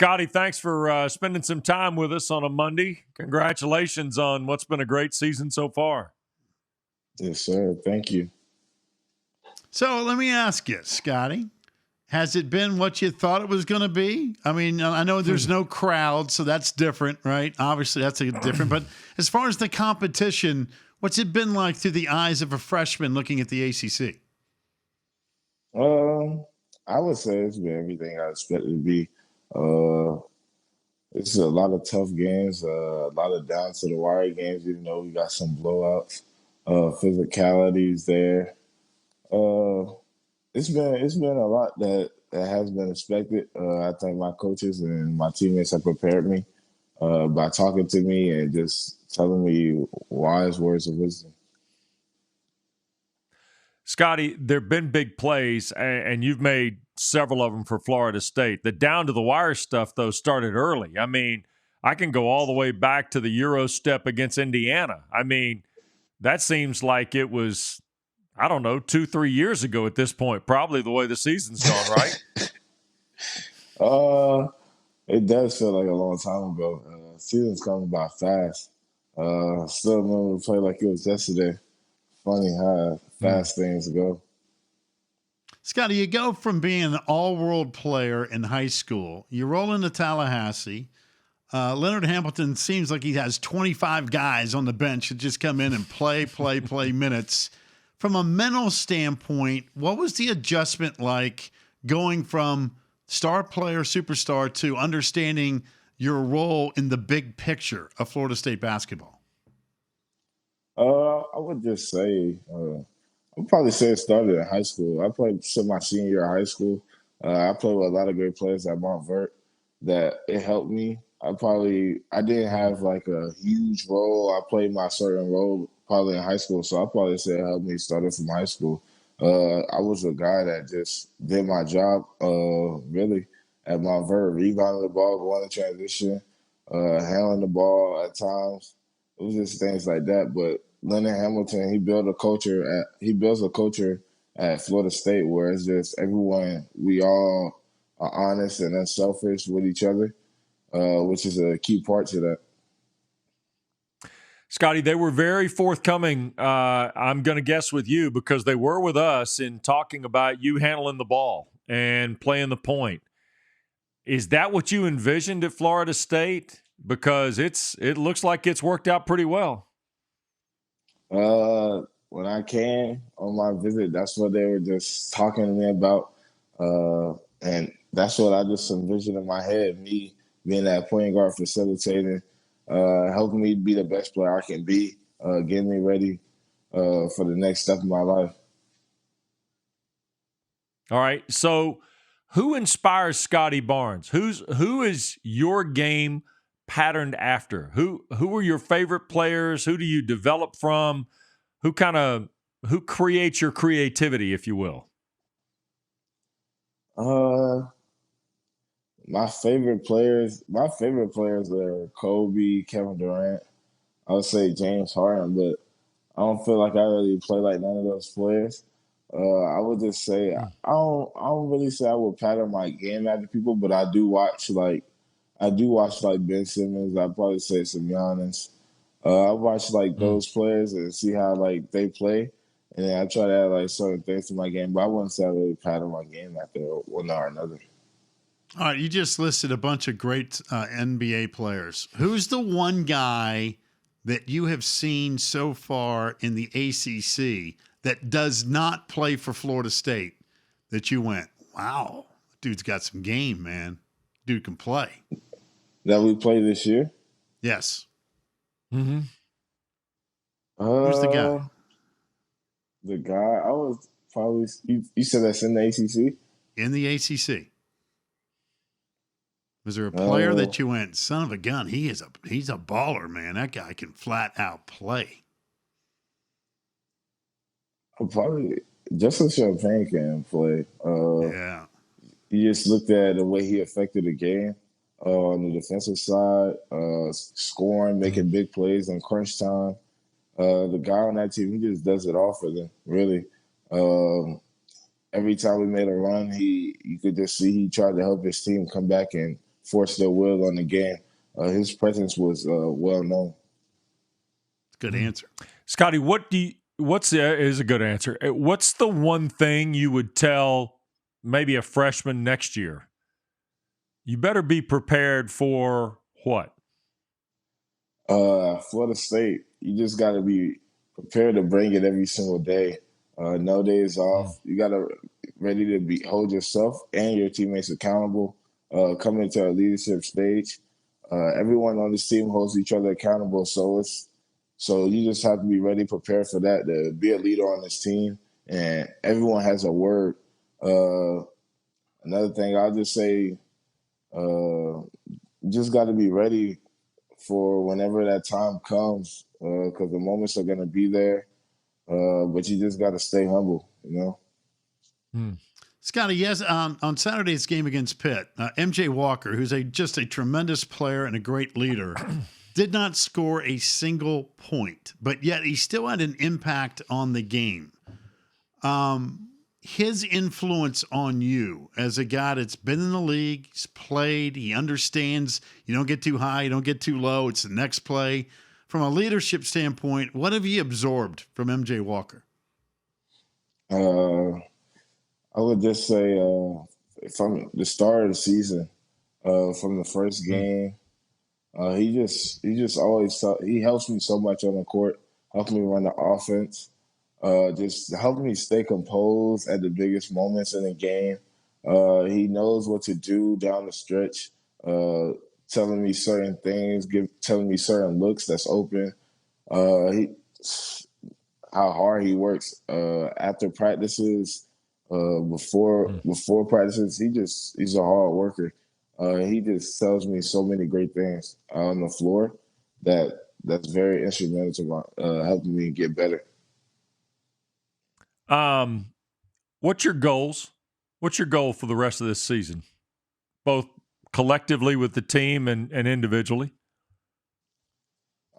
Scottie, thanks for spending some time with us on a Monday. Congratulations on what's been a great season so far. Yes, sir. Thank you. So let me ask you, Scottie, has it been what you thought it was going to be? I mean, I know there's no crowd, so that's different, right? Obviously, that's different. But as far as the competition, what's it been like through the eyes of a freshman looking at the ACC? I would say it's been everything I expected it to be. Uh, it's a lot of tough games, a lot of down to the wire games. Even though we got some blowouts, physicalities there. Uh, it's been a lot that has been expected. I think my coaches and my teammates have prepared me by talking to me and just telling me wise words of wisdom. Scottie, there have been big plays, and you've made several of them for Florida State. The down to the wire stuff, though, started early. I mean, I can go all the way back to the Euro step against Indiana. I mean, that seems like it was, I don't know, 2-3 years ago at this point, probably the way the season's gone, right? It does feel like a long time ago. Season's coming by fast. Still remember the play like it was yesterday. Funny how fast things go. Scottie, you go from being an all-world player in high school, you roll into Tallahassee. Leonard Hamilton seems like he has 25 guys on the bench that just come in and play minutes. From a mental standpoint, what was the adjustment like going from star player, superstar to understanding your role in the big picture of Florida State basketball? I would just say, I'd probably say it started in high school. I played since my senior year of high school. I played with a lot of great players at Montvert that it helped me. I didn't have like a huge role. I played my certain role probably in high school, so I probably say it helped me started from high school. I was a guy that just did my job really at Montvert, rebounding the ball, going to transition, handling the ball at times. It was just things like that. But Leonard Hamilton, he builds a culture at Florida State where it's just everyone, we all are honest and unselfish with each other, which is a key part to that. Scottie, they were very forthcoming, I'm going to guess, with you because they were with us in talking about you handling the ball and playing the point. Is that what you envisioned at Florida State? Because it looks like it's worked out pretty well. When I came on my visit, that's what they were just talking to me about. And that's what I just envisioned in my head, me being that point guard facilitating, helping me be the best player I can be, getting me ready for the next step of my life. All right. So who inspires Scottie Barnes? Who is your game patterned after? Who are your favorite players? Who do you develop from? Who creates your creativity, if you will? My favorite players are Kobe, Kevin Durant. I would say James Harden, but I don't feel like I really play like none of those players. I would just say I don't really say I would pattern my game after people, but I do watch like Ben Simmons. I'd probably say some Giannis. I watch like those players and see how like they play, and then I try to add like certain things to my game. But I wouldn't say I really pattern my game after one or another. All right, you just listed a bunch of great NBA players. Who's the one guy that you have seen so far in the ACC that does not play for Florida State that you went, wow, dude's got some game, man. Dude can play. That we play this year? Yes. Mm-hmm. Who's the guy? The guy I was probably you said that's in the ACC? In the ACC. Was there a player that you went, son of a gun, he's a baller, man. That guy can flat out play. Probably Justin Champagne can play. Yeah. You just looked at the way he affected the game on the defensive side, scoring, making big plays in crunch time. The guy on that team, he just does it all for them, really. Every time we made a run, you could just see he tried to help his team come back and force their will on the game. His presence was well known. Good answer. Scottie, is a good answer. What's the one thing you would tell maybe a freshman next year? You better be prepared for what? Florida State, you just got to be prepared to bring it every single day. No days off. You got to ready to hold yourself and your teammates accountable. Coming into a leadership stage, everyone on this team holds each other accountable. So you just have to be ready, prepared for that, to be a leader on this team. And everyone has a word. Another thing, I'll just say, just got to be ready for whenever that time comes, because the moments are going to be there. But you just got to stay humble, Scottie, yes, on Saturday's game against Pitt, MJ Walker, who's just a tremendous player and a great leader, did not score a single point, but yet he still had an impact on the game. His influence on you as a guy that's been in the league, he's played, he understands you don't get too high, you don't get too low, it's the next play. From a leadership standpoint, what have you absorbed from MJ Walker? I would just say from the start of the season, from the first game, he just always he helps me so much on the court, helps me run the offense, just helps me stay composed at the biggest moments in the game. He knows what to do down the stretch, telling me certain things, telling me certain looks that's open. How hard he works after practices, before practices. He's a hard worker. He just tells me so many great things on the floor that's very instrumental to helping me get better. What's your goals? What's your goal for the rest of this season, both collectively with the team and individually?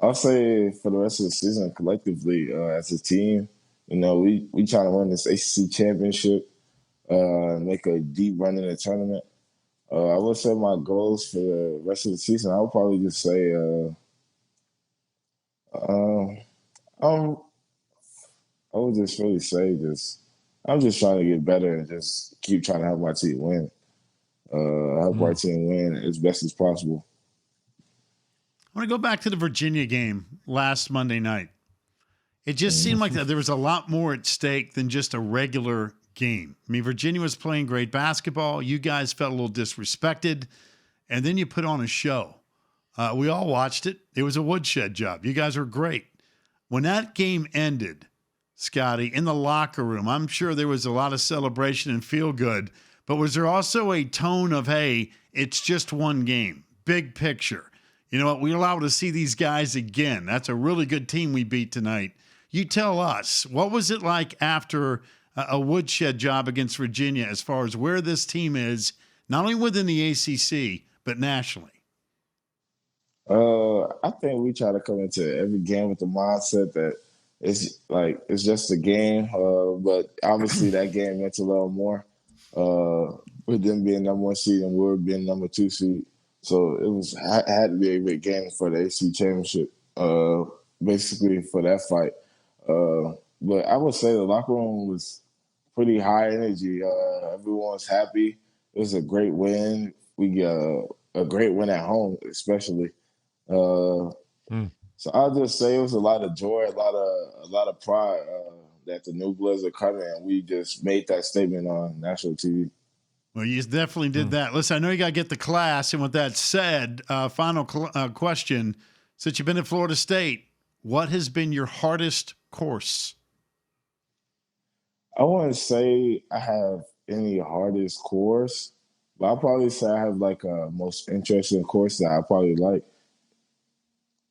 I'll say for the rest of the season, collectively as a team, we trying to win this ACC championship, make a deep run in the tournament. I would say my goals for the rest of the season, I would probably just say, I would just really say I'm just trying to get better and just keep trying to help my team win. Help our team win as best as possible. I want to go back to the Virginia game last Monday night. It just seemed like there was a lot more at stake than just a regular game. I mean, Virginia was playing great basketball. You guys felt a little disrespected, and then you put on a show. We all watched it. It was a woodshed job. You guys were great. When that game ended, Scottie, in the locker room, I'm sure there was a lot of celebration and feel good, but was there also a tone of, hey, it's just one game, big picture? You know what? We're allowed to see these guys again. That's a really good team we beat tonight. You tell us, what was it like after a woodshed job against Virginia as far as where this team is, not only within the ACC, but nationally? I think we try to come into every game with the mindset that it's just a game, but obviously that game meant a little more. With them being number 1 seed and we being number 2 seed. So it had to be a big game for the ACC championship, basically for that fight. But I would say the locker room was pretty high energy. Everyone was happy. It was a great win. We got a great win at home, especially. So I'll just say it was a lot of joy, a lot of pride that the new bloods are coming, and we just made that statement on national TV. Well, you definitely did that. Listen, I know you got to get to class. And with that said, final question. Since you've been at Florida State, what has been your hardest course? I wouldn't say I have any hardest course, but I'll probably say I have like a most interesting course that I probably like.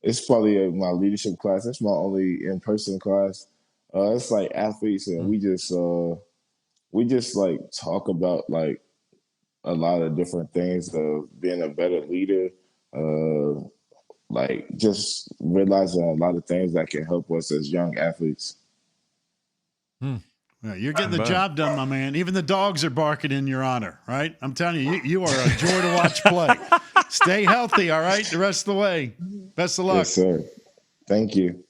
It's probably my leadership class. It's my only in-person class. It's like athletes, and we just like talk about like a lot of different things of being a better leader, like just realizing a lot of things that can help us as young athletes. Well, you're getting the job done, my man. Even the dogs are barking in your honor, right? I'm telling you, you are a joy to watch play. Stay healthy, all right, the rest of the way. Best of luck. Yes, sir. Thank you.